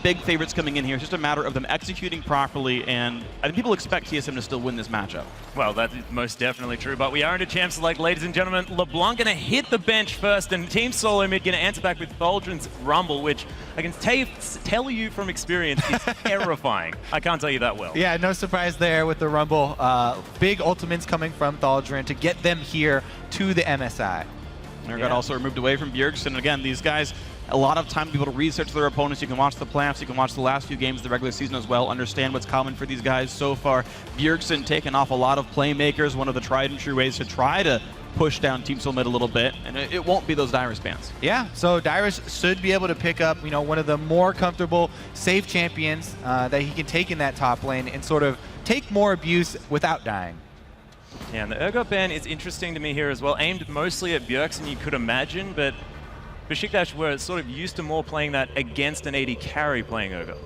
big favorites coming in here. It's just a matter of them executing properly, and I think people expect TSM to still win this matchup. Well, that is most definitely true, but we are into champ select, ladies and gentlemen. LeBlanc going to hit the bench first, and Team Solomid going to answer back with Thaldrin's Rumble, which I can tell you from experience is terrifying. I can't tell you that well. Yeah, no surprise there with the Rumble. Big ultimates coming from Thaldrin to get them here to the MSI. Got also removed away from Bjergsen. Again, these guys, a lot of time to be able to research their opponents. You can watch the playoffs, you can watch the last few games of the regular season as well, understand what's common for these guys so far. Bjergsen taking off a lot of playmakers, one of the tried and true ways to try to push down Team Solomid a little bit, and it won't be those Dyrus bans. Yeah, so Dyrus should be able to pick up, one of the more comfortable, safe champions that he can take in that top lane and sort of take more abuse without dying. Yeah, and the Urgot ban is interesting to me here as well, aimed mostly at Bjergsen, you could imagine, but Beşiktaş were sort of used to more playing that against an AD carry playing Urgot.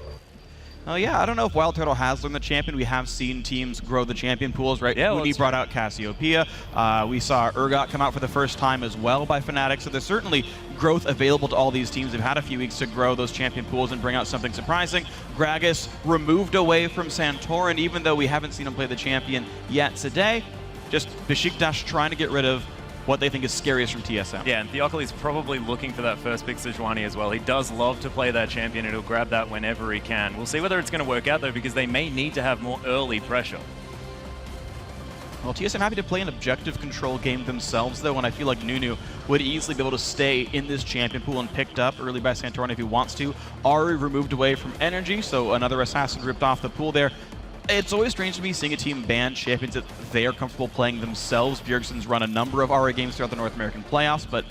Oh yeah, I don't know if Wildturtle has learned the champion. We have seen teams grow the champion pools, right? Yeah, Uni brought out Cassiopeia. We saw Urgot come out for the first time as well by Fnatic, so there's certainly growth available to all these teams. They've had a few weeks to grow those champion pools and bring out something surprising. Gragas removed away from Santorin, even though we haven't seen him play the champion yet today. Just Beşiktaş trying to get rid of what they think is scariest from TSM. Yeah, and Theokoles probably looking for that first pick Sejuani as well. He does love to play that champion, and he'll grab that whenever he can. We'll see whether it's going to work out, though, because they may need to have more early pressure. Well, TSM happy to play an objective control game themselves, though, and I feel like Nunu would easily be able to stay in this champion pool and picked up early by Santorin if he wants to. Ari removed away from Energy, so another assassin ripped off the pool there. It's always strange to me seeing a team ban champions that they are comfortable playing themselves. Bjergsen's run a number of Ari games throughout the North American playoffs, but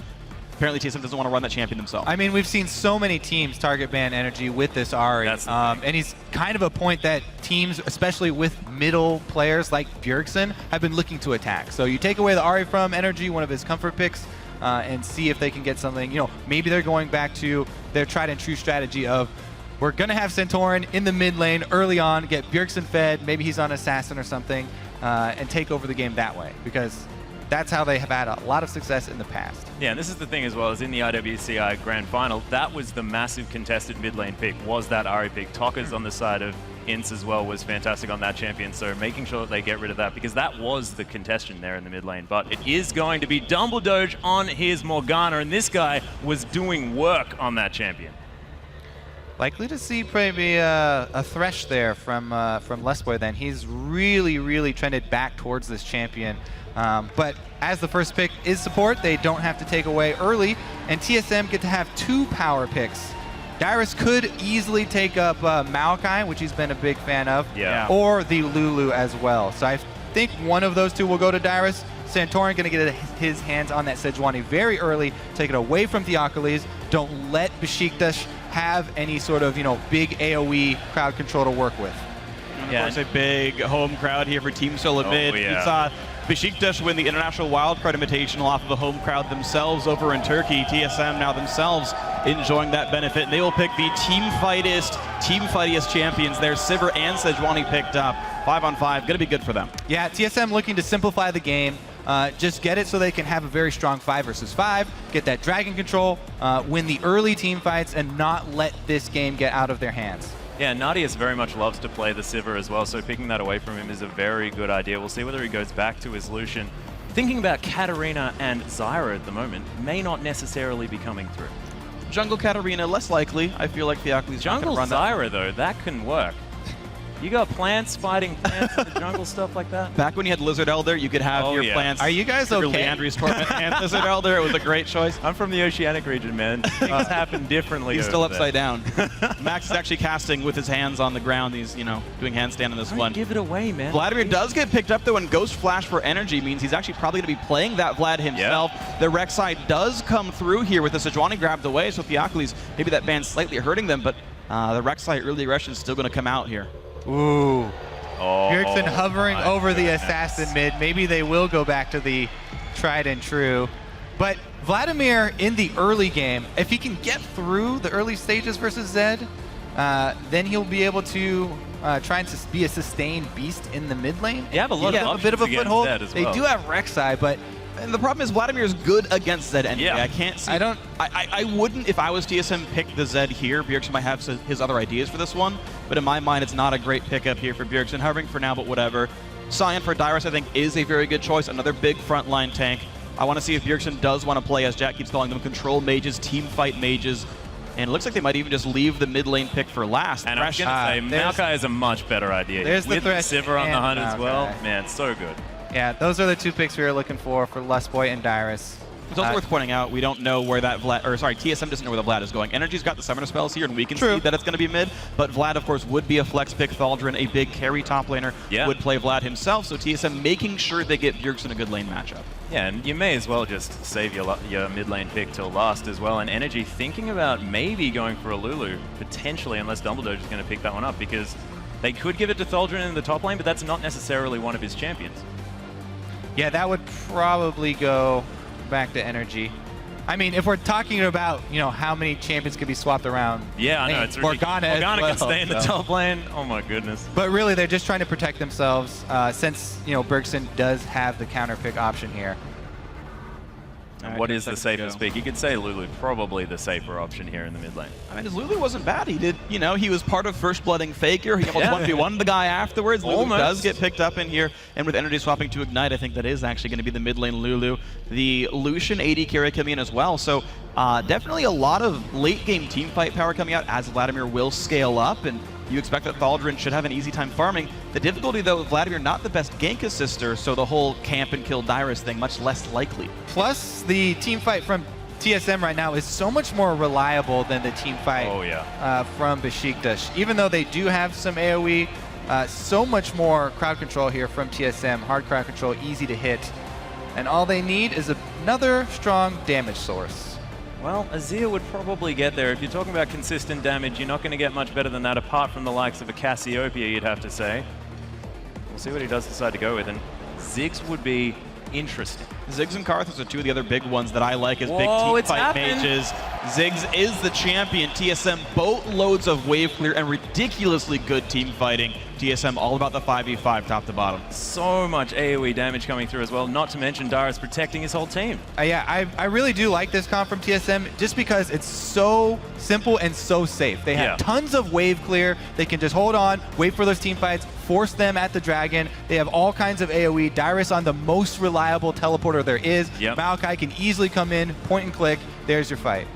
apparently TSM doesn't want to run that champion themselves. I mean, we've seen so many teams target ban Energy with this Ari, and he's kind of a point that teams, especially with middle players like Bjergsen, have been looking to attack. So you take away the Ari from Energy, one of his comfort picks, and see if they can get something. Maybe they're going back to their tried and true strategy of, we're going to have Santorin in the mid lane early on, get Bjergsen fed, maybe he's on Assassin or something, and take over the game that way, because that's how they have had a lot of success in the past. Yeah, and this is the thing as well, as in the IWCI Grand Final, that was the massive contested mid lane pick, was that Ari pick. Tokka's on the side of Ince as well was fantastic on that champion, so making sure that they get rid of that, because that was the contention there in the mid lane. But it is going to be Dumbledoge on his Morgana, and this guy was doing work on that champion. Likely to see maybe a Thresh there from Lustboy then. He's really trended back towards this champion. But as the first pick is support, they don't have to take away early, and TSM get to have 2 power picks. Dyrus could easily take up Maokai, which he's been a big fan of, or the Lulu as well. So I think one of those 2 will go to Dyrus. Santorin going to get his hands on that Sejuani very early, take it away from Theokoles. Don't let Beşiktaş have any sort of, big AoE crowd control to work with. And of course, a big home crowd here for Team Solomid. We saw Beşiktaş win the International Wildcard Invitational off of a home crowd themselves over in Turkey. TSM now themselves enjoying that benefit. And they will pick the team fightiest champions there. Sivir and Sejuani picked up. 5-on-5, going to be good for them. Yeah, TSM looking to simplify the game. Just get it so they can have a very strong 5 versus 5, get that dragon control, win the early team fights, and not let this game get out of their hands. Yeah, Nardeus very much loves to play the Sivir as well, so picking that away from him is a very good idea. We'll see whether he goes back to his Lucian. Thinking about Katarina and Zyra at the moment may not necessarily be coming through. Jungle Katarina, less likely. I feel like Theokoles Jungle run Zyra, though, that can work. You got plants fighting plants in the jungle, stuff like that? Back when you had Lizard Elder, you could have your plants. Are you guys okay? Leandri's Torment and Lizard Elder. It was a great choice. I'm from the Oceanic region, man. Things happen differently. He's still upside down. Max is actually casting with his hands on the ground. He's, doing handstand in this one. Give it away, man. Vladimir does get picked up, though, and Ghost Flash for Energy means he's actually probably going to be playing that Vlad himself. The Rek'Sai does come through here with the Sejuani grabbed away, so Theokoles, maybe that ban's slightly hurting them, but the Rek'Sai early aggression is still going to come out here. Ooh. Bjergsen hovering over the assassin mid. Maybe they will go back to the tried and true. But Vladimir in the early game, if he can get through the early stages versus Zed, then he'll be able to try and be a sustained beast in the mid lane. You have a lot of a bit of a foothold. Zed as well. They do have Rek'Sai, but And the problem is Vladimir is good against Zed anyway. Yeah. I can't see. I wouldn't, if I was TSM, pick the Zed here. Bjergsen might have his other ideas for this one, but in my mind, it's not a great pickup here for Bjergsen. Hovering for now, but whatever. Sion for Dyrus, I think, is a very good choice. Another big frontline tank. I want to see if Bjergsen does want to play, as Jack keeps calling them, control mages, team fight mages. And it looks like they might even just leave the mid lane pick for last. And I was going to say, Maokai is a much better idea. There's with the Thresh Sivir on the hunt as well. Maokai. Man, so good. Yeah, those are the 2 picks we were looking for Lustboy and Dyrus. It's also worth pointing out, we don't know where that Vlad, or sorry, TSM doesn't know where the Vlad is going. Energy's got the summoner spells here, and we can see that it's going to be mid, but Vlad, of course, would be a flex pick. Thaldrin, a big carry top laner, would play Vlad himself, so TSM making sure they get Bjergsen a good lane matchup. Yeah, and you may as well just save your mid lane pick till last as well. And Energy thinking about maybe going for a Lulu, potentially, unless Dumbledoge is going to pick that one up, because they could give it to Thaldrin in the top lane, but that's not necessarily one of his champions. Yeah, that would probably go back to Energy. I mean, if we're talking about, how many champions could be swapped around. Yeah, I know, it's ridiculous. Morgana can stay in the top lane. Oh my goodness. But really, they're just trying to protect themselves since, Bjergsen does have the counter pick option here. And what is the safest pick? You could say Lulu, probably the safer option here in the mid lane. I mean, Lulu wasn't bad. He did, he was part of First Blooding Faker. He almost 1v1 the guy afterwards. Lulu does get picked up in here. And with Energy swapping to Ignite, I think that is actually going to be the mid lane Lulu. The Lucian AD carry coming in as well. So definitely a lot of late game team fight power coming out as Vladimir will scale up. And you expect that Thaldrin should have an easy time farming. The difficulty, though, with Vladimir, not the best gank assister, so the whole camp and kill Dyrus thing much less likely. Plus, the team fight from TSM right now is so much more reliable than the team fight from Beşiktaş. Even though they do have some AoE, so much more crowd control here from TSM. Hard crowd control, easy to hit. And all they need is another strong damage source. Well, Azir would probably get there. If you're talking about consistent damage, you're not going to get much better than that, apart from the likes of a Cassiopeia, you'd have to say. We'll see what he does decide to go with, and Ziggs would be interesting. Ziggs and Karthus are two of the other big ones that I like as big team fight mages. Ziggs is the champion. TSM boatloads of wave clear and ridiculously good team fighting. TSM all about the 5v5 top to bottom. So much AoE damage coming through as well, not to mention Dyrus protecting his whole team. Yeah, I really do like this comp from TSM just because it's so simple and so safe. They have tons of wave clear. They can just hold on, wait for those team fights, force them at the dragon. They have all kinds of AoE. Dyrus on the most reliable teleporter there is. Maokai can easily come in, point and click. There's your fight.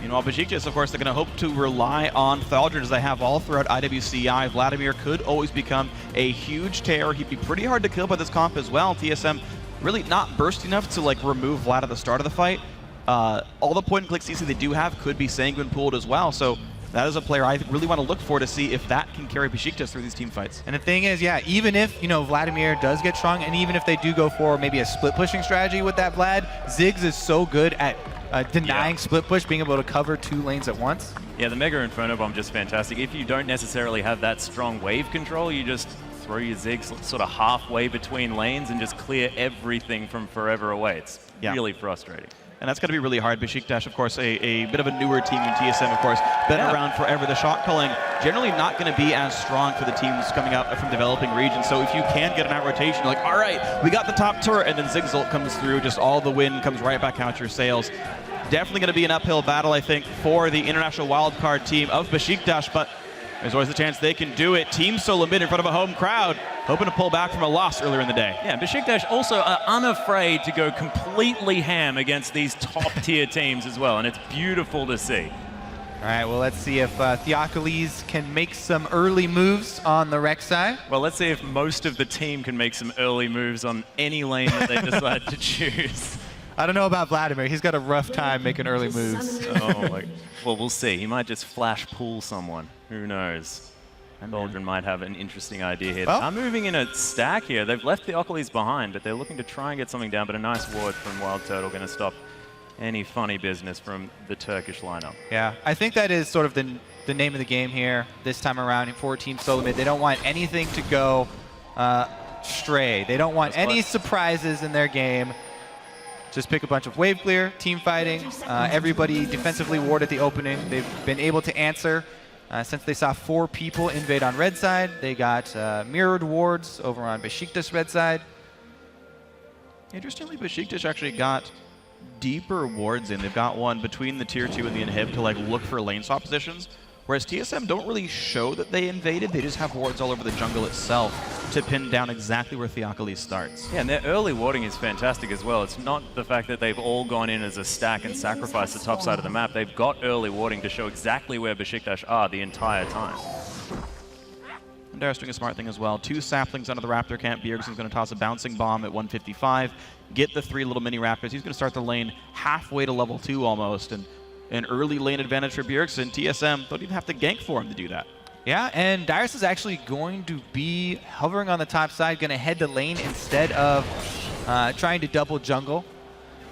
Meanwhile, Beşiktaş, of course, they're going to hope to rely on Thaldrin as they have all throughout IWCI. Vladimir could always become a huge terror. He'd be pretty hard to kill by this comp as well. TSM really not burst enough to remove Vlad at the start of the fight. All the point and click CC they do have could be Sanguine pooled as well. So that is a player I really want to look for to see if that can carry Beşiktaş through these team fights. And the thing is, even if, Vladimir does get strong, and even if they do go for maybe a split pushing strategy with that Vlad, Ziggs is so good at denying split push, being able to cover 2 lanes at once. Yeah, the Mega Inferno Bomb just fantastic. If you don't necessarily have that strong wave control, you just throw your Ziggs sort of halfway between lanes and just clear everything from forever away. It's really frustrating. And that's going to be really hard. Beşiktaş, of course, a bit of a newer team than TSM, of course. Been around forever. The shot calling generally not going to be as strong for the teams coming out from developing regions. So if you can get an out rotation, you're like, all right, we got the top turret, and then Ziggs ult comes through, just all the wind comes right back out your sails. Definitely going to be an uphill battle, I think, for the international wildcard team of Beşiktaş, but there's always a chance they can do it. Team Solomid in front of a home crowd, hoping to pull back from a loss earlier in the day. Yeah, Beşiktaş also are unafraid to go completely ham against these top-tier teams as well, and it's beautiful to see. All right, well, let's see if Theokoles can make some early moves on the Rek'Sai. Well, let's see if most of the team can make some early moves on any lane that they decide to choose. I don't know about Vladimir. He's got a rough time making early moves. Well, we'll see. He might just flash pull someone. Who knows? Thaldrin might have an interesting idea here. They're moving in a stack here. They've left Theokoles behind, but they're looking to try and get something down. But a nice ward from Wildturtle going to stop any funny business from the Turkish lineup. Yeah, I think that is sort of the name of the game here this time around for Team Solomid. They don't want anything to go stray. They don't want any surprises in their game. Just pick a bunch of wave clear, team fighting, everybody defensively ward at the opening. They've been able to answer since they saw 4 people invade on red side. They got mirrored wards over on Beşiktaş red side. Interestingly, Beşiktaş actually got deeper wards in. They've got one between the tier 2 and the inhib to like look for lane swap positions, whereas TSM don't really show that they invaded. They just have wards all over the jungle itself to pin down exactly where Theokoles starts. Yeah, and their early warding is fantastic as well. It's not the fact that they've all gone in as a stack and sacrificed the top side of the map. They've got early warding to show exactly where Beşiktaş are the entire time. And Dyrus doing a smart thing as well. 2 saplings under the Raptor camp. Bjergsen's going to toss a bouncing bomb at 155, get the 3 little mini Raptors. He's going to start the lane halfway to level 2 almost, and an early lane advantage for Bjergsen. TSM don't even have to gank for him to do that. Yeah, and Dyrus is actually going to be hovering on the top side, going to head to lane instead of trying to double jungle.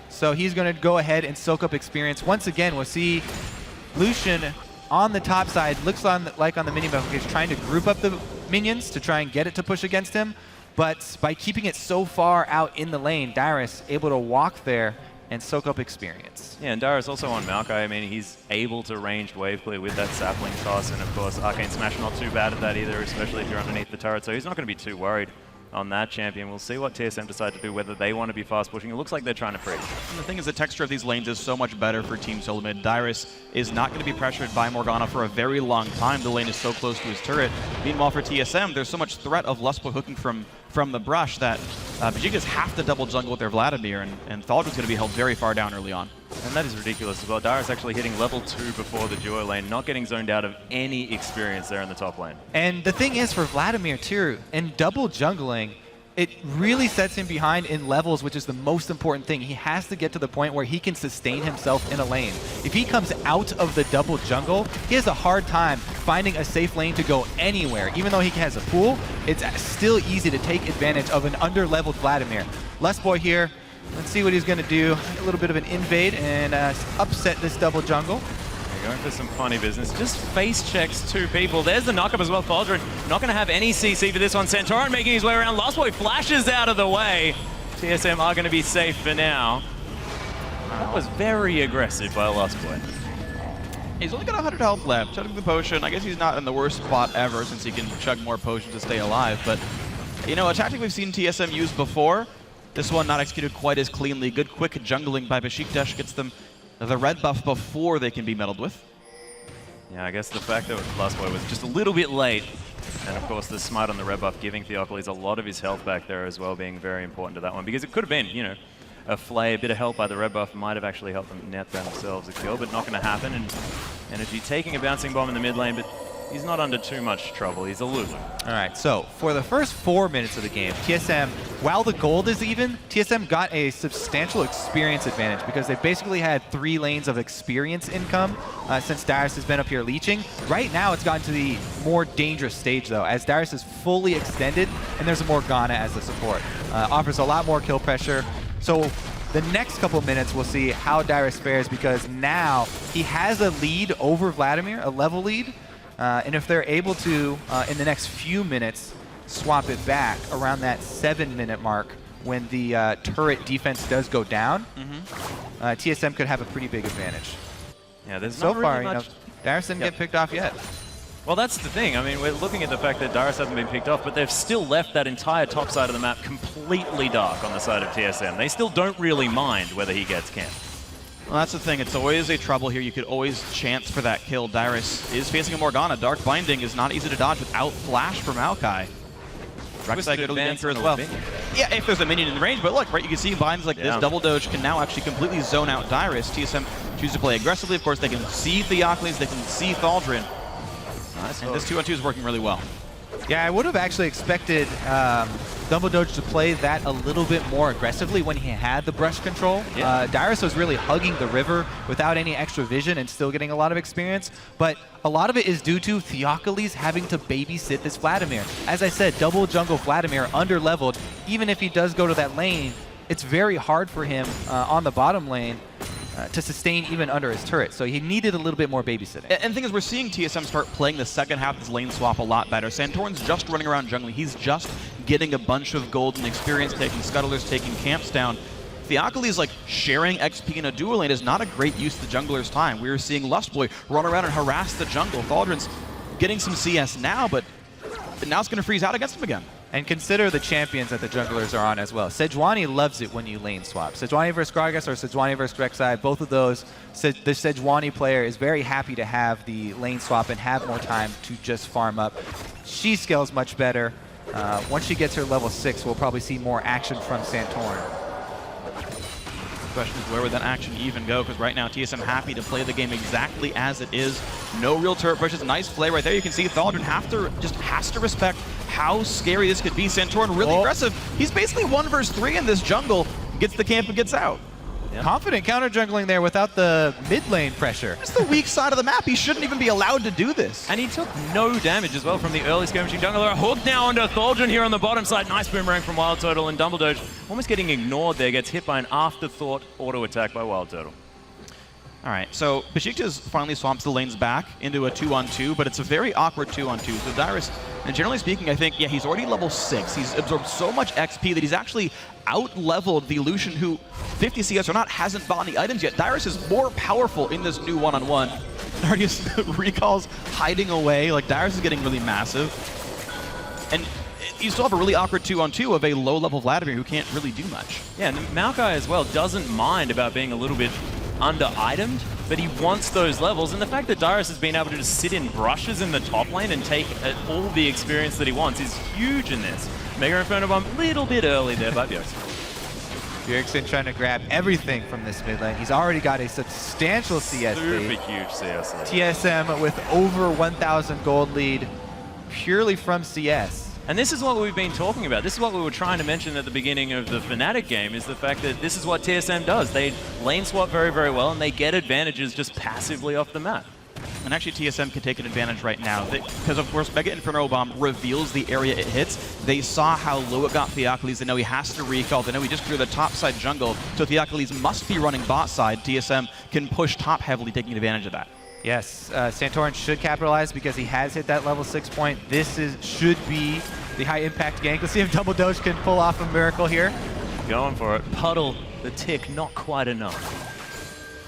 So he's going to go ahead and soak up experience. Once again, we'll see Lucian on the top side, looks like on the mini-map, he's trying to group up the minions to try and get it to push against him. But by keeping it so far out in the lane, Dyrus able to walk there and soak up experience. Yeah, and Dyrus also on Maokai. I mean, he's able to ranged wave clear with that sapling toss, and of course, Arcane Smash not too bad at that either, especially if you're underneath the turret, so he's not going to be too worried on that champion. We'll see what TSM decide to do, whether they want to be fast pushing. It looks like they're trying to Phreak. And the thing is, the texture of these lanes is so much better for Team Solomid. Dyrus is not going to be pressured by Morgana for a very long time. The lane is so close to his turret. Meanwhile, for TSM, there's so much threat of Lustboy hooking from the brush that Beşiktaş have to double jungle with their Vladimir, and Thaldrin's going to be held very far down early on. And that is ridiculous as well. Dyrus actually hitting level 2 before the duo lane, not getting zoned out of any experience there in the top lane. And the thing is for Vladimir too, in double jungling, it really sets him behind in levels, which is the most important thing. He has to get to the point where he can sustain himself in a lane. If he comes out of the double jungle, he has a hard time finding a safe lane to go anywhere. Even though he has a pool, it's still easy to take advantage of an under-leveled Vladimir. Lustboy here, let's see what he's going to do. A little bit of an invade and upset this double jungle. Going for some funny business. Just face checks 2 people. There's the knockup as well. Thaldrin not going to have any CC for this one. Santorin making his way around. Lustboy flashes out of the way. TSM are going to be safe for now. That was very aggressive by Lustboy. He's only got 100 health left. Chugging the potion. I guess he's not in the worst spot ever since he can chug more potions to stay alive. But, you know, a tactic we've seen TSM use before. This one not executed quite as cleanly. Good quick jungling by Beşiktaş gets them the red buff before they can be meddled with. Yeah, I guess the fact that Lustboy was just a little bit late, and of course the smite on the red buff giving Theokoles a lot of his health back there as well, being very important to that one, because it could have been, you know, a flay, a bit of help by the red buff might have actually helped them net themselves a kill, but not going to happen. And Energy taking a bouncing bomb in the mid lane, but he's not under too much trouble. He's a Lulu. All right, so for the first 4 minutes of the game, TSM, while the gold is even, TSM got a substantial experience advantage because they've basically had 3 lanes of experience income since Dyrus has been up here leeching. Right now, it's gotten to the more dangerous stage, though, as Dyrus is fully extended, and there's a Morgana as the support. Offers a lot more kill pressure. So the next couple minutes, we'll see how Dyrus fares because now he has a lead over Vladimir, a level lead. And if they're able to, in the next few minutes, swap it back around that 7-minute mark when the turret defense does go down, TSM could have a pretty big advantage. Yeah, there's so not far, really much. you know, Dyrus didn't get picked off yet. Well, that's the thing. I mean, we're looking at the fact that Dyrus hasn't been picked off, but they've still left that entire top side of the map completely dark on the side of TSM. They still don't really mind whether he gets camped. Well, that's the thing. It's always a trouble here. You could always chance for that kill. Dyrus is facing a Morgana. Dark Binding is not easy to dodge without Flash from Maokai. Rek'Sai could answer as well. Yeah, if there's a minion in the range. But look, right, you can see binds like this. Dumbledoge can now actually completely zone out Dyrus. TSM choose to play aggressively. Of course, they can see Theokoles. They can see Thaldrin. Nice. And this 2-on-2 is working really well. Yeah, I would have actually expected Dumbledoge to play that a little bit more aggressively when he had the brush control. Yeah. Dyrus was really hugging the river without any extra vision and still getting a lot of experience. But a lot of it is due to Theokoles having to babysit this Vladimir. As I said, double jungle Vladimir under-leveled. Even if he does go to that lane, it's very hard for him on the bottom lane to sustain even under his turret. So he needed a little bit more babysitting. And the thing is, we're seeing TSM start playing the second half of this lane swap a lot better. Santorin's just running around jungling. He's just getting a bunch of golden experience, taking scuttlers, taking camps down. Theokoles, like, sharing XP in a dual lane is not a great use of the jungler's time. We were seeing Lustboy run around and harass the jungle. Thaldrin's getting some CS now, but now it's going to freeze out against him again. And consider the champions that the junglers are on as well. Sejuani loves it when you lane swap. Sejuani versus Gragas or Sejuani versus Rek'Sai, both of those, the Sejuani player is very happy to have the lane swap and have more time to just farm up. She scales much better. Once she gets her level 6, we'll probably see more action from Santorin. The question is, where would that action even go? Because right now, TSM happy to play the game exactly as it is. No real turret pushes. Nice play right there. You can see Thaldrin has to respect how scary this could be. Santorin really aggressive. He's basically 1 versus 3 in this jungle. Gets the camp and gets out. Yep. Confident counter jungling there without the mid lane pressure. It's the weak side of the map. He shouldn't even be allowed to do this. And he took no damage as well from the early skirmishing jungler. Hooked now onto Thaldrin here on the bottom side. Nice boomerang from Wildturtle, and Dumbledoge almost getting ignored there. Gets hit by an afterthought auto attack by Wildturtle. All right, so Beşiktaş finally swamps the lanes back into a 2-on-2, but it's a very awkward 2-on-2. So Dyrus, and generally speaking, I think, yeah, he's already level 6. He's absorbed so much XP that he's actually out-leveled the Lucian, who 50 CS or not hasn't bought any items yet. Dyrus is more powerful in this new one-on-one. Nardeus recalls hiding away. Like, Dyrus is getting really massive. And you still have a really awkward 2-on-2 of a low-level Vladimir who can't really do much. Yeah, and Maokai as well doesn't mind about being a little bit under-itemed, but he wants those levels, and the fact that Dyrus has been able to just sit in brushes in the top lane and take all the experience that he wants is huge in this. Mega Inferno Bomb, a little bit early there by Bjergsen. Bjergsen trying to grab everything from this mid lane. He's already got a substantial CS lead. Super huge CS lead. TSM with over 1,000 gold lead purely from CS. And this is what we've been talking about. This is what we were trying to mention at the beginning of the Fnatic game, is the fact that this is what TSM does. They lane swap very, very well, and they get advantages just passively off the map. And actually, TSM can take an advantage right now. Because, of course, Mega Inferno Bomb reveals the area it hits. They saw how low it got Theokoles. They know he has to recall. They know he just cleared the top side jungle. So Theokoles must be running bot side. TSM can push top heavily, taking advantage of that. Yes, Santorin should capitalize because he has hit that level 6 point. This should be the high impact gank. Let's see if Dumbledoge can pull off a miracle here. Going for it. Puddle the tick, not quite enough.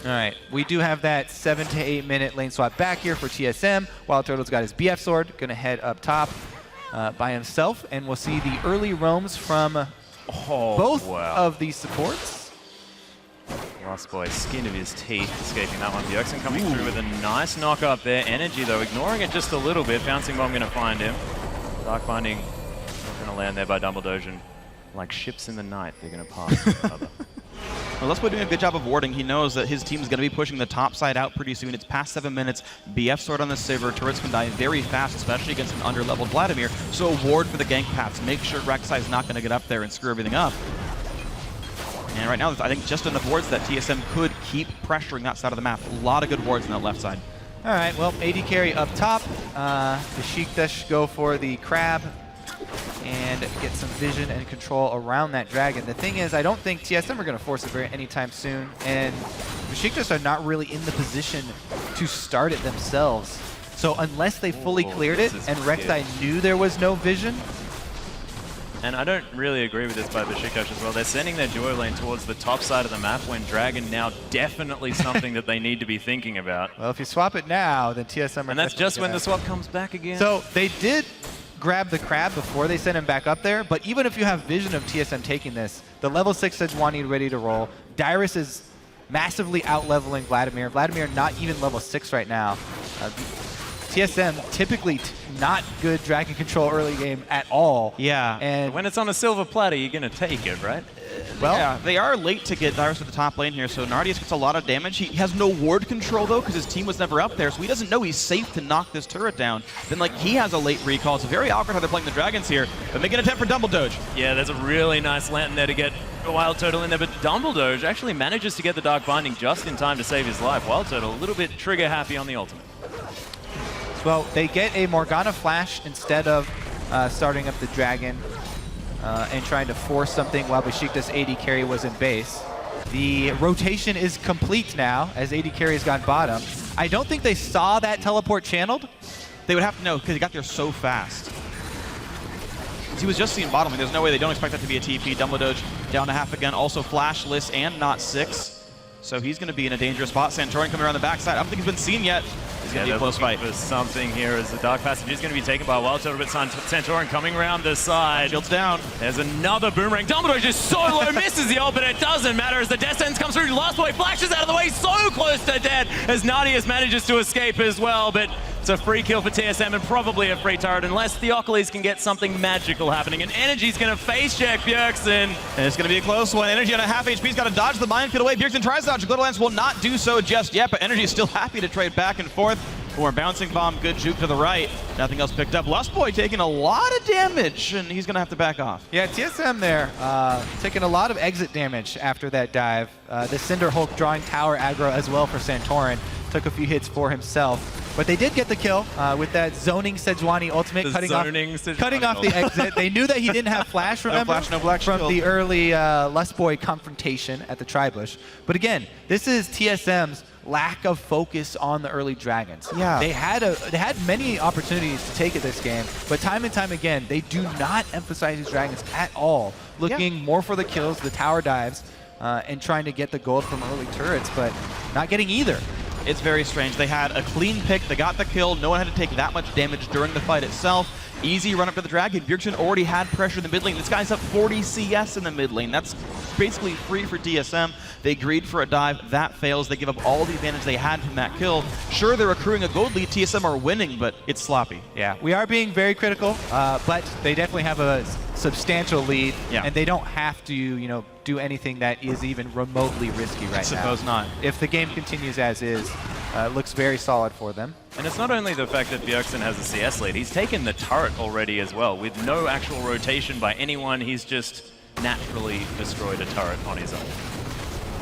All right, we do have that 7 to 8 minute lane swap back here for TSM. Wildturtle's got his BF sword, gonna head up top by himself, and we'll see the early roams from both of these supports. Lustboy, skin of his teeth, escaping that one. Bjergsen coming through with a nice knock up there. Energy though, ignoring it just a little bit. Bouncing Bomb gonna find him. Dark Binding not gonna land there by Dumbledoge, and like ships in the night, they're gonna pass each other. Well, Lustboy doing a good job of warding. He knows that his team's going to be pushing the top side out pretty soon. It's past 7 minutes. BF sword on the Sivir. Turrets can die very fast, especially against an under-leveled Vladimir. So a ward for the gank paths. Make sure Rek'Sai is not going to get up there and screw everything up. And right now, I think just enough wards that TSM could keep pressuring that side of the map. A lot of good wards on that left side. All right, well, AD carry up top. Beşiktaş go for the crab and get some vision and control around that dragon. The thing is, I don't think TSM are going to force it anytime soon, and Beşiktaş are not really in the position to start it themselves. So unless they fully cleared it and Rek'Sai knew there was no vision. And I don't really agree with this by Beşiktaş as well. They're sending their Joy lane towards the top side of the map when Dragon now definitely something that they need to be thinking about. Well, if you swap it now, then TSM are... And that's just when the swap comes back again. So they did grab the crab before they sent him back up there, but even if you have vision of TSM taking this, the level 6 Sejuani ready to roll. Dyrus is massively out-leveling Vladimir. Vladimir not even level 6 right now. TSM typically not good dragon control early game at all. Yeah. And when it's on a silver platter, you're going to take it, right? Well, yeah, they are late to get Dyrus to the top lane here, so Nardeus gets a lot of damage. He has no ward control, though, because his team was never up there, so he doesn't know he's safe to knock this turret down. Then, like, he has a late recall. It's very awkward how they're playing the dragons here, but make an attempt for Dumbledoge. Yeah, there's a really nice lantern there to get Wildturtle in there, but Dumbledoge actually manages to get the Dark Binding just in time to save his life. Wildturtle a little bit trigger happy on the ultimate. Well, they get a Morgana flash instead of starting up the dragon and trying to force something while Beşiktaş AD carry was in base. The rotation is complete now as AD carry has gone bottom. I don't think they saw that teleport channeled. They would have to know because he got there so fast. He was just seeing bottom. There's no way they don't expect that to be a TP. Dumbledoge down to half again. Also flashless and not 6. So he's going to be in a dangerous spot. Santorin coming around the backside. I don't think he's been seen yet. It's going to be a close fight. For something here as the Dark Passage is going to be taken by Wildturtle, but Santorin coming around the side. Shields down. There's another boomerang. Dumbledoge just so low, misses the ult, but it doesn't matter as the Death Sentence comes through. Lustboy flashes out of the way, so close to dead as Nardeus manages to escape as well, but it's a free kill for TSM and probably a free turret unless Theokoles can get something magical happening. And Energy's going to face check Bjergsen. And it's going to be a close one. Energy on a half HP. He's got to dodge the minefield away. Bjergsen tries to dodge. Glitter Lance will not do so just yet, but Energy is still happy to trade back and forth. More bouncing bomb, good juke to the right. Nothing else picked up. Lustboy taking a lot of damage, and he's going to have to back off. Yeah, TSM there, taking a lot of exit damage after that dive. The Cinder Hulk drawing tower aggro as well for Santorin. Took a few hits for himself. But they did get the kill with that zoning Sejuani ultimate, cutting off the exit. They knew that he didn't have flash, remember? No flash, no black from shield. the early Lustboy confrontation at the Tri-Bush. But again, this is TSM's lack of focus on the early dragons. Yeah. They had many opportunities to take it this game, but time and time again, they do not emphasize these dragons at all. Looking more for the kills, the tower dives, and trying to get the gold from early turrets, but not getting either. It's very strange. They had a clean pick. They got the kill. No one had to take that much damage during the fight itself. Easy run up to the dragon. Bjergsen already had pressure in the mid lane. This guy's up 40 CS in the mid lane. That's basically free for TSM. They agreed for a dive. That fails. They give up all the advantage they had from that kill. Sure, they're accruing a gold lead. TSM are winning, but it's sloppy. Yeah, we are being very critical, but they definitely have a substantial lead, and they don't have to, do anything that is even remotely risky right now. I suppose not. If the game continues as is, it looks very solid for them. And it's not only the fact that Bjergsen has a CS lead, he's taken the turret already as well. With no actual rotation by anyone, he's just naturally destroyed a turret on his own.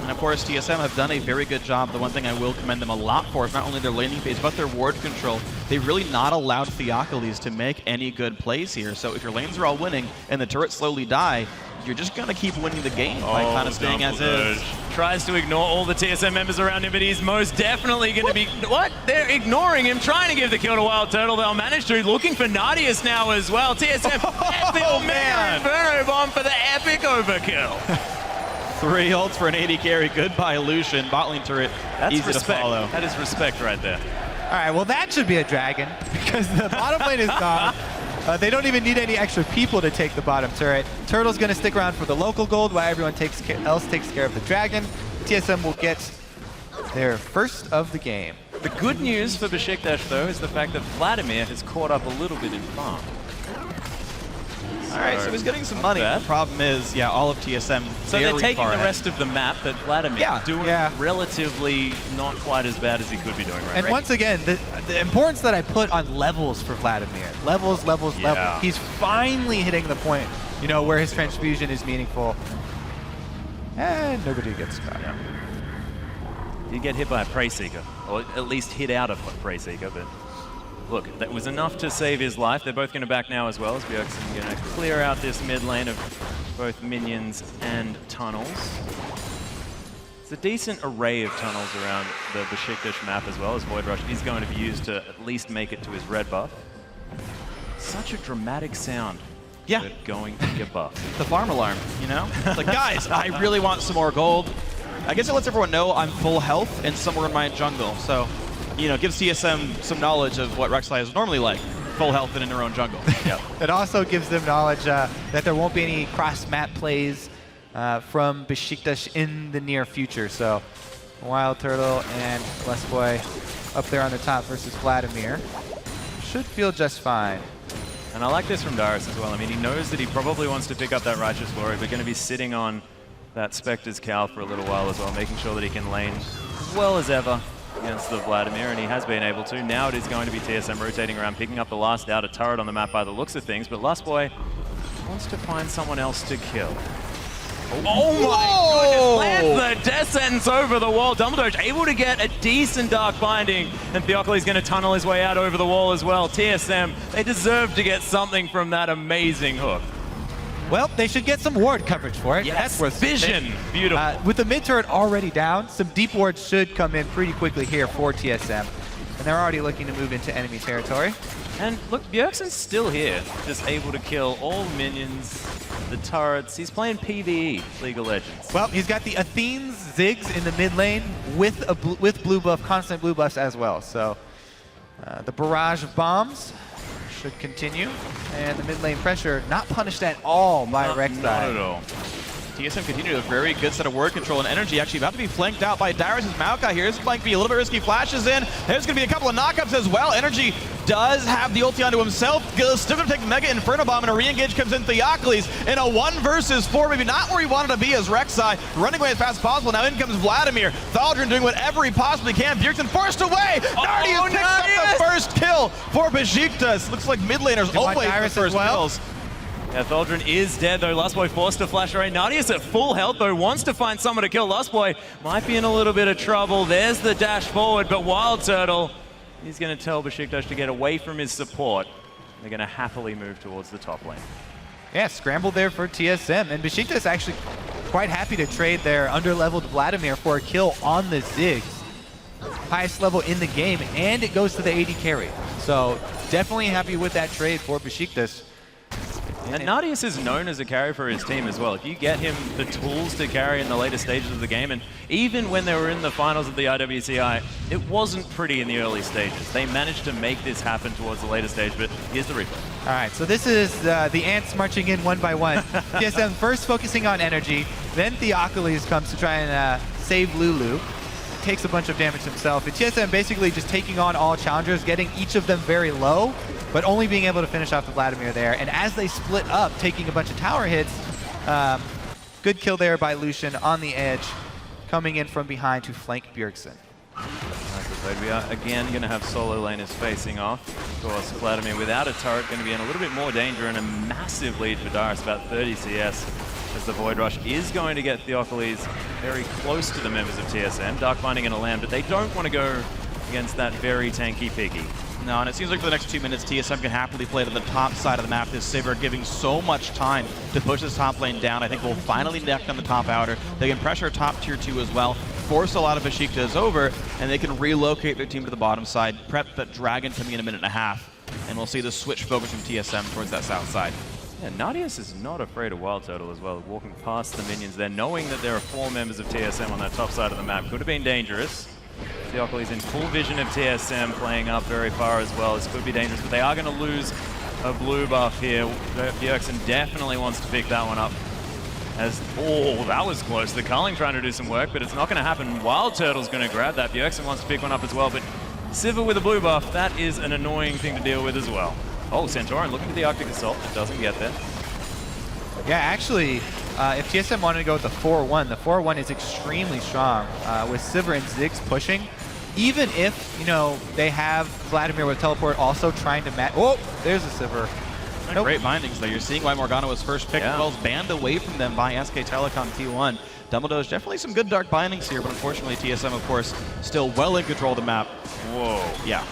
And of course, TSM have done a very good job. The one thing I will commend them a lot for is not only their laning phase, but their ward control. They've really not allowed Theokoles to make any good plays here. So if your lanes are all winning and the turrets slowly die, you're just going to keep winning the game by kind of staying as is. Tries to ignore all the TSM members around him, but he's most definitely going to be... What? They're ignoring him, trying to give the kill to Wildturtle. They'll manage to. Looking for Nardeus now as well. TSM, oh man! Inferno Bomb for the epic overkill. 3 ults for an AD carry. Goodbye, Lucian. Bot lane turret, That's easy respect. to follow. That is respect right there. All right, well, that should be a dragon because the bottom lane is gone. They don't even need any extra people to take the bottom turret. Turtle's going to stick around for the local gold while everyone else takes care of the dragon. TSM will get their first of the game. The good news for Beşiktaş, though, is the fact that Vladimir has caught up a little bit in farm. All right, so he's getting some money. The problem is, all of TSM. So they're taking the rest of the map, but Vladimir doing relatively not quite as bad as he could be doing right now. And once again, the importance that I put on levels for Vladimir. Levels. He's finally hitting the point, where his transfusion is meaningful. And nobody gets caught. Yeah. You get hit by a Prey Seeker, or at least hit out of a Prey Seeker, but look, that was enough to save his life. They're both going to back now as well, as Bjergsen going to clear out this mid lane of both minions and tunnels. It's a decent array of tunnels around the Beşiktaş map as well, as Void Rush is going to be used to at least make it to his red buff. Such a dramatic sound. Yeah. Going to get buffed. The farm alarm, It's like, guys, I really want some more gold. I guess it lets everyone know I'm full health and somewhere in my jungle. So, gives TSM some knowledge of what Rek'Sai is normally like. Full health and in their own jungle. Yep. It also gives them knowledge that there won't be any cross-map plays from Beşiktaş in the near future. So, Wildturtle and Lustboy up there on the top versus Vladimir should feel just fine. And I like this from Dyrus as well. I mean, he knows that he probably wants to pick up that Righteous Glory, but going to be sitting on that Spectre's Cowl for a little while as well, making sure that he can lane as well as ever against the Vladimir, and he has been able to. Now it is going to be TSM rotating around, picking up the last outer turret on the map by the looks of things, but Lustboy wants to find someone else to kill. Oh my goodness, lands the death sentence over the wall. Dumbledoge able to get a decent Dark Binding, and Theokoles going to tunnel his way out over the wall as well. TSM, they deserve to get something from that amazing hook. Well, they should get some ward coverage for it. Yes, that's vision. Beautiful. With the mid turret already down, some deep wards should come in pretty quickly here for TSM. And they're already looking to move into enemy territory. And look, Bjergsen's still here, just able to kill all the minions, the turrets. He's playing PvE, League of Legends. Well, he's got the Athene's Ziggs in the mid lane with blue buff, constant blue buffs as well. So The barrage of bombs should continue, and the mid lane pressure not punished at all by Rek'Sai. Not at all. TSM continue a very good set of word control and energy, actually about to be flanked out by Dyrus' Maokai here. This might be a little bit risky, flashes in. There's going to be a couple of knockups as well. Energy does have the ulti onto himself. Still going to take the Mega Inferno Bomb, and a re-engage comes in Theokoles in a 1 versus 4, maybe not where he wanted to be as Rek'Sai running away as fast as possible. Now in comes Vladimir. Thaldrin doing whatever he possibly can. Bjergsen forced away. Nardeus picks up the first kill for Beşiktaş. Looks like mid laners always the first kills. Yeah, Thaldrin is dead though. Lustboy forced to flash away. Nardeus at full health though, wants to find someone to kill. Lustboy might be in a little bit of trouble. There's the dash forward, but Wildturtle, he's going to tell Beşiktaş to get away from his support. They're going to happily move towards the top lane. Yeah, scramble there for TSM, and Beşiktaş actually quite happy to trade their under-leveled Vladimir for a kill on the Ziggs. Highest level in the game, and it goes to the AD carry. So definitely happy with that trade for Beşiktaş. And Nardeus is known as a carry for his team as well. If you get him the tools to carry in the later stages of the game, and even when they were in the finals of the IWCI, it wasn't pretty in the early stages. They managed to make this happen towards the later stage, but here's the replay. All right, so this is the ants marching in one by one. TSM first focusing on energy, then Theokoles comes to try and save Lulu. Takes a bunch of damage himself. And TSM basically just taking on all challengers, getting each of them very low, but only being able to finish off the Vladimir there. And as they split up, taking a bunch of tower hits, good kill there by Lucian on the edge, coming in from behind to flank Bjergsen. We are again going to have solo laners facing off. Of course, Vladimir without a turret going to be in a little bit more danger, and a massive lead for Dyrus, about 30 CS. As the Void Rush is going to get Theokoles very close to the members of TSM. Dark Binding and a land, but they don't want to go against that very tanky piggy. No, and it seems like for the next 2 minutes, TSM can happily play to the top side of the map. This Sivir giving so much time to push this top lane down. I think we'll finally neck on the top outer. They can pressure top tier 2 as well, force a lot of Beşiktaş over, and they can relocate their team to the bottom side, prep that Dragon coming in a minute and a half, and we'll see the switch focus from TSM towards that south side. Yeah, Nardeus is not afraid of Wildturtle as well, walking past the minions there, knowing that there are 4 members of TSM on that top side of the map. Could have been dangerous. Theokoles in full vision of TSM, playing up very far as well. This could be dangerous, but they are going to lose a blue buff here. Bjergsen definitely wants to pick that one up. Oh, that was close. The Culling trying to do some work, but it's not going to happen. Wildturtle's going to grab that. Bjergsen wants to pick one up as well, but Sivir with a blue buff, that is an annoying thing to deal with as well. Oh, Santorin looking for the Arctic Assault. It doesn't get there. Yeah, actually, if TSM wanted to go with the 4-1, the 4-1 is extremely strong with Sivir and Ziggs pushing. Even if, you know, they have Vladimir with teleport also trying to match. Oh, there's a Sivir. Nope. Great bindings though. You're seeing why Morgana was first picked, as well as banned away from them by SK Telecom T1. Dumbledoge, definitely some good dark bindings here, but unfortunately TSM, of course, still well in control of the map. Whoa. Yeah.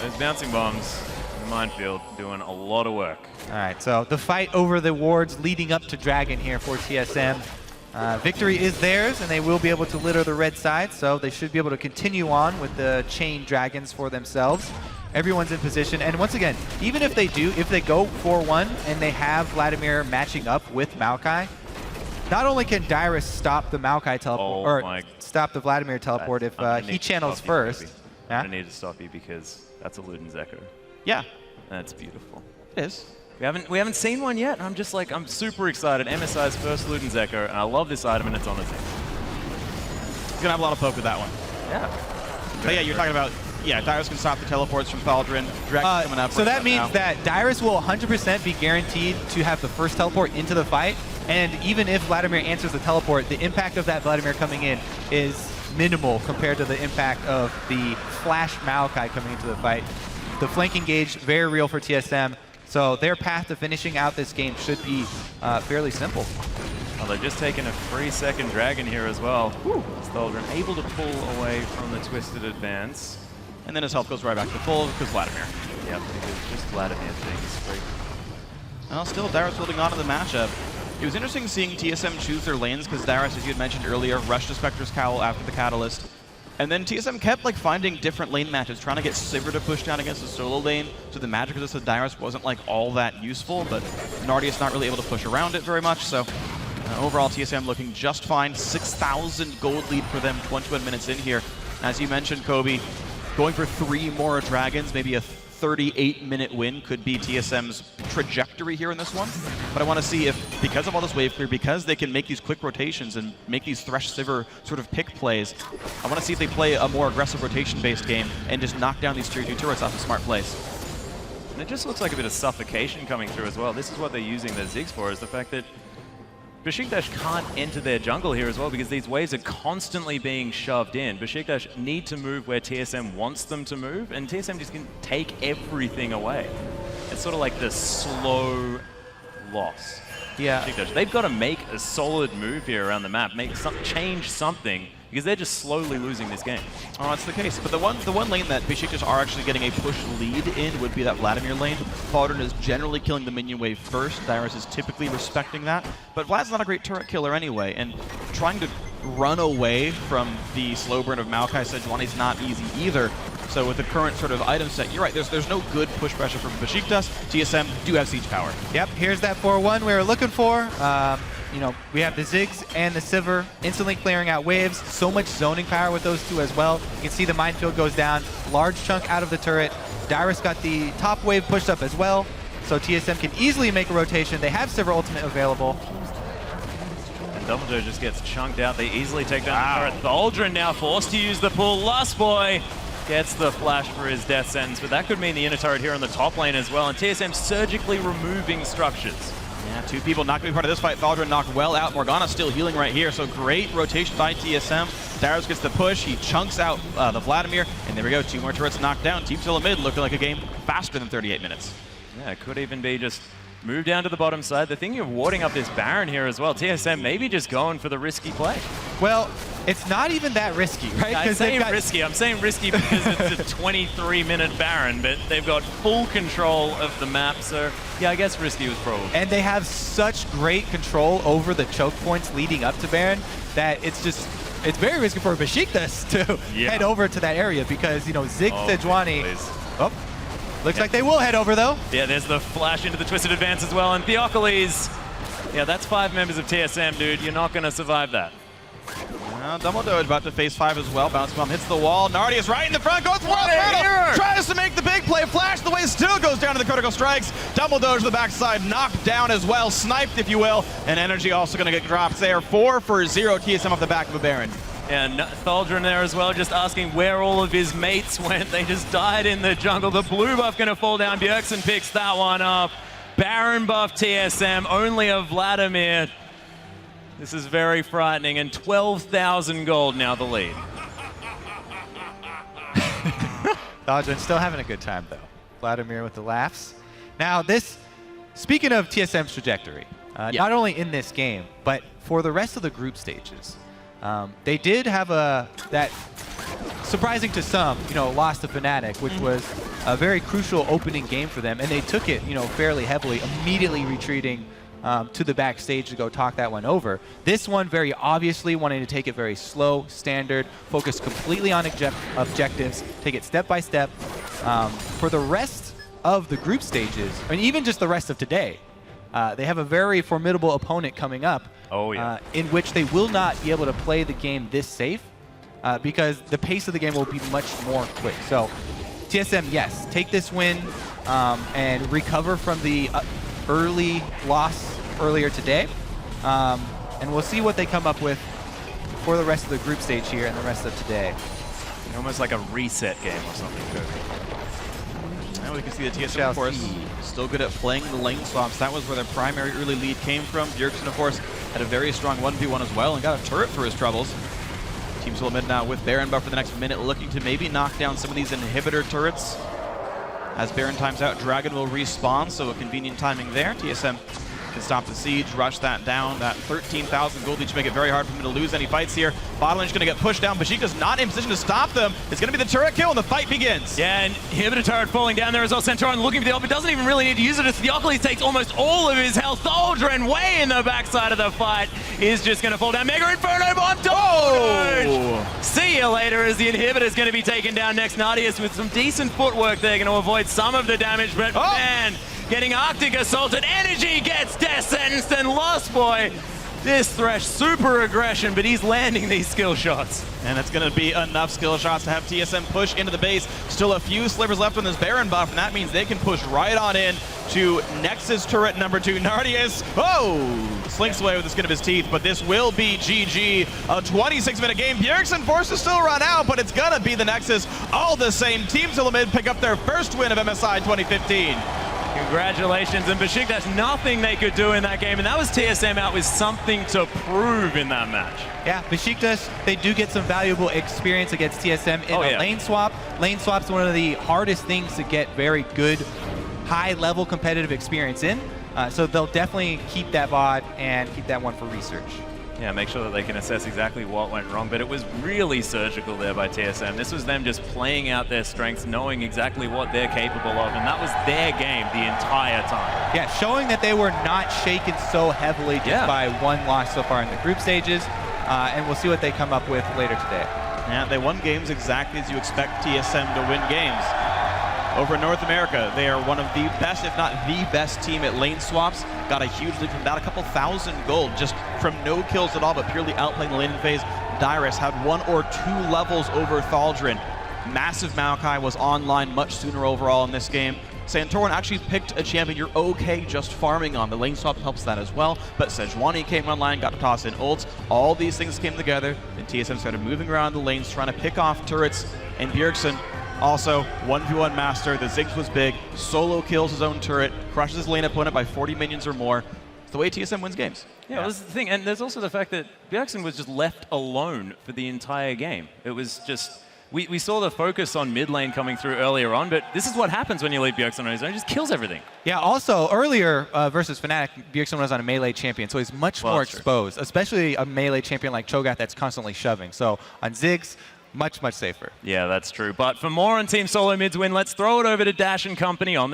Those bouncing bombs. Minefield doing a lot of work. All right, so the fight over the wards leading up to Dragon here for TSM. Victory is theirs, and they will be able to litter the red side, so they should be able to continue on with the chain dragons for themselves. Everyone's in position, and once again, even if they go 4-1 and they have Vladimir matching up with Maokai, not only can Dyrus stop the Maokai teleport, stop the Vladimir teleport if he channels first. I need to stop you because that's a Luden's Echo. Yeah. That's beautiful. It is. We haven't seen one yet. I'm just like, I'm super excited. MSI's first Luden's Echo, and I love this item, and it's on the team. He's gonna have a lot of poke with that one. Yeah. But yeah, you're talking about, Dyrus can stop the teleports from Thaldrin. Dragon coming up. So that means that Dyrus will 100% be guaranteed to have the first teleport into the fight, and even if Vladimir answers the teleport, the impact of that Vladimir coming in is minimal compared to the impact of the flash Maokai coming into the fight. The flank engage, very real for TSM, so their path to finishing out this game should be fairly simple. Well, they've just taken a free second Dragon here as well. Thaldrin able to pull away from the Twisted Advance. And then his health goes right back to full because Vladimir. Yep, because just Vladimir being free. Well, still Dyrus holding on to the matchup. It was interesting seeing TSM choose their lanes because Dyrus, as you had mentioned earlier, rushed to Spectre's Cowl after the Catalyst. And then TSM kept finding different lane matches, trying to get Sivir to push down against the solo lane, so the magic resist of Dyrus wasn't all that useful, but Nardeus not really able to push around it very much, so overall TSM looking just fine. 6,000 gold lead for them 21 minutes in here. As you mentioned, Kobe, going for 3 more dragons, maybe a 38-minute win could be TSM's trajectory here in this one. But I want to see if, because of all this wave clear, because they can make these quick rotations and make these Thresh Sivir sort of pick plays, I want to see if they play a more aggressive rotation-based game and just knock down these tier 2 turrets off of smart plays. And it just looks like a bit of suffocation coming through as well. This is what they're using their Ziggs for, is the fact that Beşiktaş can't enter their jungle here as well because these waves are constantly being shoved in. Beşiktaş need to move where TSM wants them to move, and TSM just can take everything away. It's sort of like the slow loss. Yeah. Beşiktaş, they've got to make a solid move here around the map, change something, because they're just slowly losing this game. Oh, that's the case. But the one lane that Beşiktaş are actually getting a push lead in would be that Vladimir lane. Thaldrin is generally killing the minion wave first. Dyrus is typically respecting that. But Vlad's not a great turret killer anyway, and trying to run away from the slow burn of Maokai Sejuani is not easy either. So with the current sort of item set, you're right, there's no good push pressure from Beşiktaş. TSM do have siege power. Yep, here's that 4-1 we were looking for. You know, we have the Ziggs and the Sivir instantly clearing out waves. So much zoning power with those two as well. You can see the minefield goes down. Large chunk out of the turret. Dyrus got the top wave pushed up as well. So TSM can easily make a rotation. They have Sivir ultimate available. And Dumbledoge just gets chunked out. They easily take down the turret. Thaldrin now forced to use the pull. Lustboy gets the flash for his death sentence, but that could mean the inner turret here on the top lane as well. And TSM surgically removing structures. Yeah, 2 people not going to be part of this fight. Thaldrin knocked well out. Morgana still healing right here, so great rotation by TSM. Dyrus gets the push. He chunks out the Vladimir, and there we go. 2 more turrets knocked down. Team Solomid looking like a game faster than 38 minutes. Yeah, it could even be just move down to the bottom side. They're thinking of warding up this Baron here as well. TSM maybe just going for the risky play. Well, it's not even that risky, right? I'm saying risky. I'm saying risky because it's a 23-minute Baron, but they've got full control of the map, so yeah, I guess risky was probably. And they have such great control over the choke points leading up to Baron that it's very risky for Beşiktaş to head over to that area because, you know, Ziggs, Sejuani. Oh, looks like they will head over though. Yeah, there's the flash into the Twisted Advance as well, and Theokoles. Yeah, that's 5 members of TSM, dude. You're not going to survive that. Dumbledoge about to face 5 as well. Bounce bomb hits the wall. Nardeus right in the front, goes for it. Tries to make the big play. Flash the way, still goes down to the critical strikes. Dumbledoge to the backside, knocked down as well, sniped if you will. And energy also going to get dropped there. 4 for 0 TSM off the back of a Baron. And Thaldrin there as well, just asking where all of his mates went. They just died in the jungle. The blue buff going to fall down. Bjergsen picks that one up. Baron buff TSM, only a Vladimir. This is very frightening, and 12,000 gold now the lead. Thaldrin still having a good time though. Vladimir with the laughs. Now this, speaking of TSM's trajectory, not only in this game, but for the rest of the group stages, they did have that surprising to some, you know, loss to Fnatic, which was a very crucial opening game for them, and they took it, you know, fairly heavily, immediately retreating to the backstage to go talk that one over. This one, very obviously, wanting to take it very slow, standard, focus completely on objectives, take it step by step. For the rest of the group stages, and even just the rest of today, they have a very formidable opponent coming up. In which they will not be able to play the game this safe because the pace of the game will be much more quick. So TSM, yes, take this win and recover from the early loss earlier today. And we'll see what they come up with for the rest of the group stage here and the rest of today. Almost like a reset game or something. Now we can see the TSM, of course, still good at playing the lane swaps. That was where their primary early lead came from. Bjergsen, of course, had a very strong 1v1 as well and got a turret for his troubles. Team Solomid now with Baron buff for the next minute, looking to maybe knock down some of these inhibitor turrets. As Baron times out, Dragon will respawn, so a convenient timing there. TSM can stop the siege, rush that down. That 13,000 gold each make it very hard for him to lose any fights here. Bot lane's gonna get pushed down. Beşiktaş not in position to stop them. It's gonna be the turret kill and the fight begins. Yeah, and inhibitor turret falling down there as well. Santorin looking for the ult, but doesn't even really need to use it as Theokoles takes almost all of his health. Thaldrin way in the backside of the fight is just gonna fall down. Mega Inferno bomb. See you later as the inhibitor is gonna be taken down next. Nardeus with some decent footwork there, gonna avoid some of the damage, but man, getting Arctic assaulted. Energy gets death sentenced, and Lustboy This Thresh, super aggression, but he's landing these skill shots. And it's going to be enough skill shots to have TSM push into the base. Still a few slivers left on this Baron buff, and that means they can push right on in to Nexus turret number 2. Nardeus, slinks away with the skin of his teeth, but this will be GG. A 26-minute game. Bjergsen forced to still run out, but it's going to be the Nexus. All the same, Team Solomid pick up their first win of MSI 2015. Congratulations, and Beşiktaş, nothing they could do in that game, and that was TSM out with something to prove in that match. Yeah, Beşiktaş, they do get some valuable experience against TSM in a lane swap. Lane swap's one of the hardest things to get very good, high-level competitive experience in. So they'll definitely keep that VOD and keep that one for research. Yeah, make sure that they can assess exactly what went wrong, but it was really surgical there by TSM. This was them just playing out their strengths, knowing exactly what they're capable of, and that was their game the entire time. Yeah, showing that they were not shaken so heavily just by one loss so far in the group stages, and we'll see what they come up with later today. Yeah, they won games exactly as you expect TSM to win games. Over in North America, they are one of the best, if not the best team at lane swaps. Got a huge lead from about a couple thousand gold, just from no kills at all, but purely outplaying the laning phase. Dyrus had 1 or 2 levels over Thaldrin. Massive Maokai was online much sooner overall in this game. Santorin actually picked a champion you're okay just farming on. The lane swap helps that as well, but Sejuani came online, got to toss in ults. All these things came together, and TSM started moving around the lanes, trying to pick off turrets, and Bjergsen also 1v1 master. The Ziggs was big, solo kills his own turret, crushes his lane opponent by 40 minions or more. It's the way TSM wins games. Yeah, well, this is the thing, and there's also the fact that Bjergsen was just left alone for the entire game. It was just, we saw the focus on mid lane coming through earlier on, but this is what happens when you leave Bjergsen on his own. He just kills everything. Yeah, also, earlier versus Fnatic, Bjergsen was on a melee champion, so he's much more exposed, especially a melee champion like Cho'Gath that's constantly shoving. So on Ziggs, much, much safer. Yeah, that's true. But for more on Team Solomid's win, let's throw it over to Dash and company on the